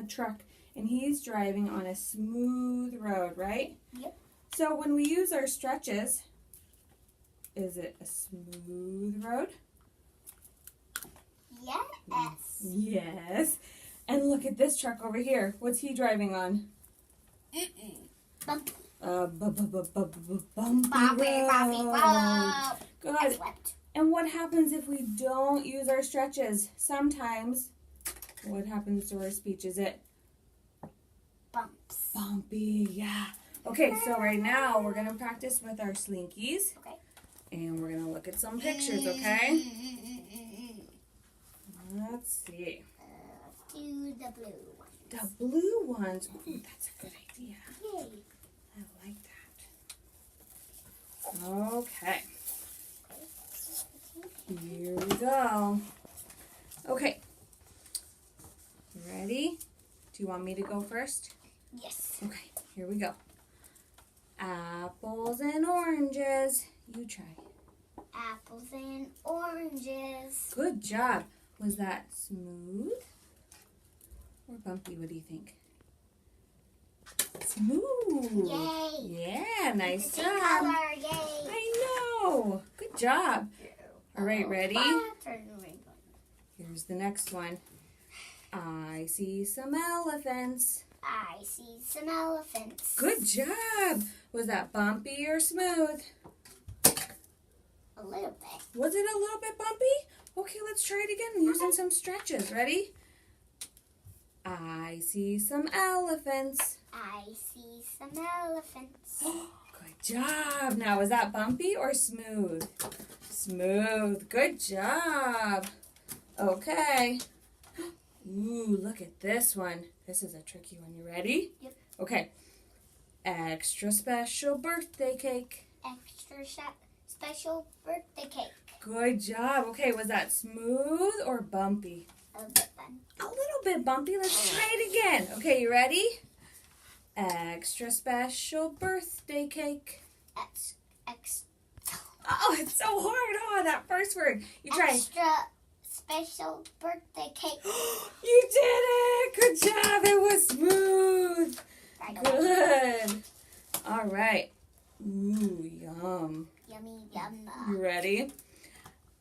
a truck, and he's driving on a smooth road, right? Yep. So when we use our stretches, is it a smooth road? Yes. Yes. And look at this truck over here. What's he driving on? Bumpy. Bumpy road. Good. And what happens if we don't use our stretches? Sometimes, what happens to our speech? Is it? Bumps. Bumpy, yeah. Okay, so right now we're going to practice with our slinkies. Okay. And we're going to look at some pictures, okay? Let's see. Let's do the blue ones. The blue ones. Ooh, that's a good idea. Yay. I like that. Okay. Here we go. Okay. Ready? Do you want me to go first? Yes. Okay, here we go. Apples and oranges. You try. Apples and oranges. Good job. Was that smooth or bumpy? What do you think? Smooth. Yay. Yeah, nice It's a job. color. Yay. I know. Good job. All right, ready? Here's the next one. I see some elephants. I see some elephants. Good job. Was that bumpy or smooth? A little bit. Was it a little bit bumpy? Okay, let's try it again using some stretches. Ready? I see some elephants. I see some elephants. Good job. Now, was that bumpy or smooth? Smooth. Good job. Okay. Ooh, look at this one. This is a tricky one. You ready? Yep. Okay. Extra special birthday cake. Extra special birthday cake. Good job. Okay, was that smooth or bumpy? A little bit fun. A little bit bumpy. Let's try it again. Okay, you ready? Extra special birthday cake. Oh, it's so hard, huh? That first word. You try. Extra special birthday cake. You did it. Good job. It was smooth. Good. All right. Ooh, yum. Yummy, yum. You ready?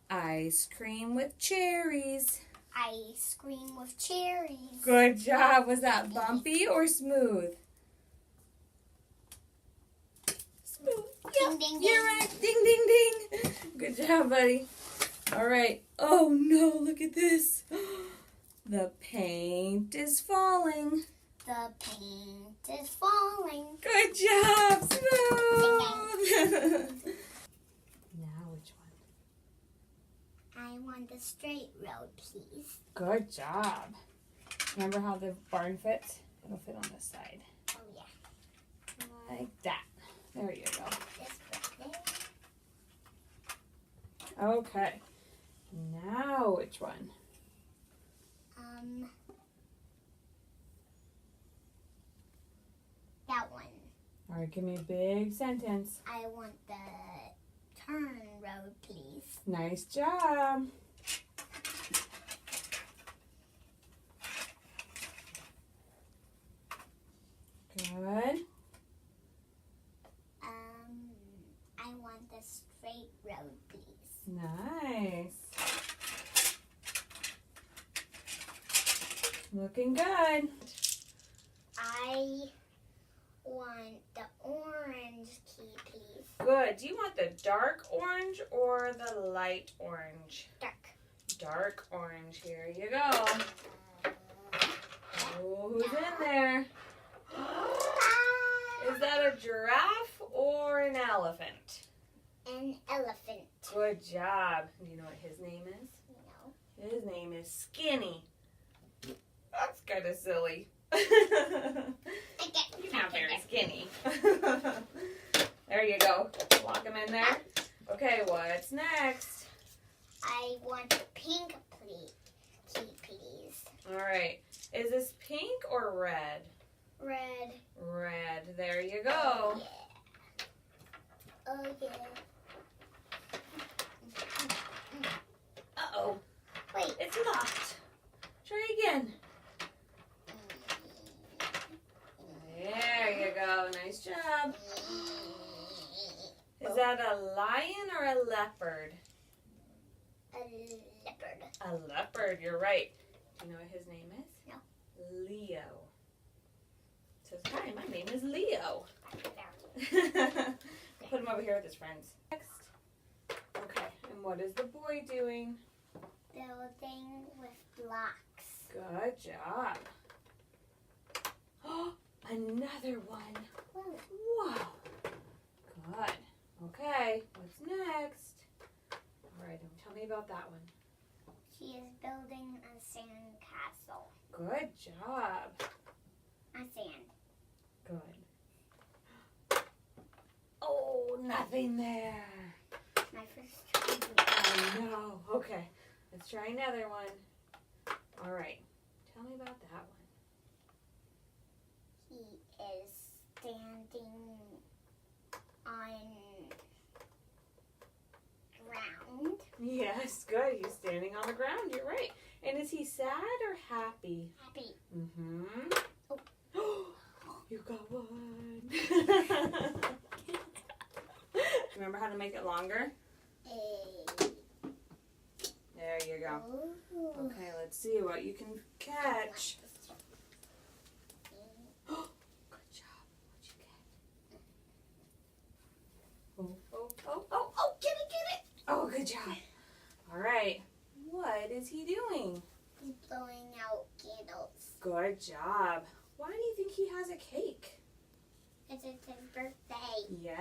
Ice cream with cherries. Ice cream with cherries. Good job. Was that bumpy or smooth? Smooth. Ding, ding, ding. You're right. Ding, ding, ding. Good job, buddy. All right. Oh, no. Look at this. The paint is falling. The paint is falling. Good job. Smooth. Now, which one? I want the straight road, please. Good job. Remember how the barn fits? It'll fit on this side. Oh, yeah. Like that. There you go. This birthday. Okay. Now, which one? That one. All right, give me a big sentence. I want the turn road, please. Nice job. Good. I want the straight road, please. Nice. Looking good. I want the orange key, please. Good. Do you want the dark orange or the light orange? Dark. Dark orange. Here you go. Oh, who's in there? Is that a giraffe or an elephant? An elephant. Good job. Do you know what his name is? No. His name is Skinny. That's kind of silly. He's not very skinny. There you go. Lock him in there. Okay, what's next? I want the pink key, please. All right. Is this pink or red? Red. Red. There you go. Yeah. Oh, yeah. Uh-oh. Wait. It's locked. Try again. that a lion or a leopard? A leopard. A leopard, you're right. Do you know what his name is? No. Leo. Says, hi, my name is Leo. Put him over here with his friends. Next. Okay, and what is the boy doing? Building with blocks. Good job. Oh, another one. Whoa. Wow. Good. Okay, what's next? All right, tell me about that one. She is building a sand castle. Good job. On sand. Good. Oh, nothing there. My first try. I know. Okay, let's try another one. All right, tell me about that one. He is standing on ground. Yes, good. He's standing on the ground. You're right. And is he sad or happy? Happy. Mm-hmm. Oh. You got one. Remember how to make it longer? There you go. Ooh. Okay, let's see what you can catch. Good job. What'd you get? Oh, get it. Oh, good job. All right. What is he doing? He's blowing out candles. Good job. Why do you think he has a cake? It's his birthday. Yes.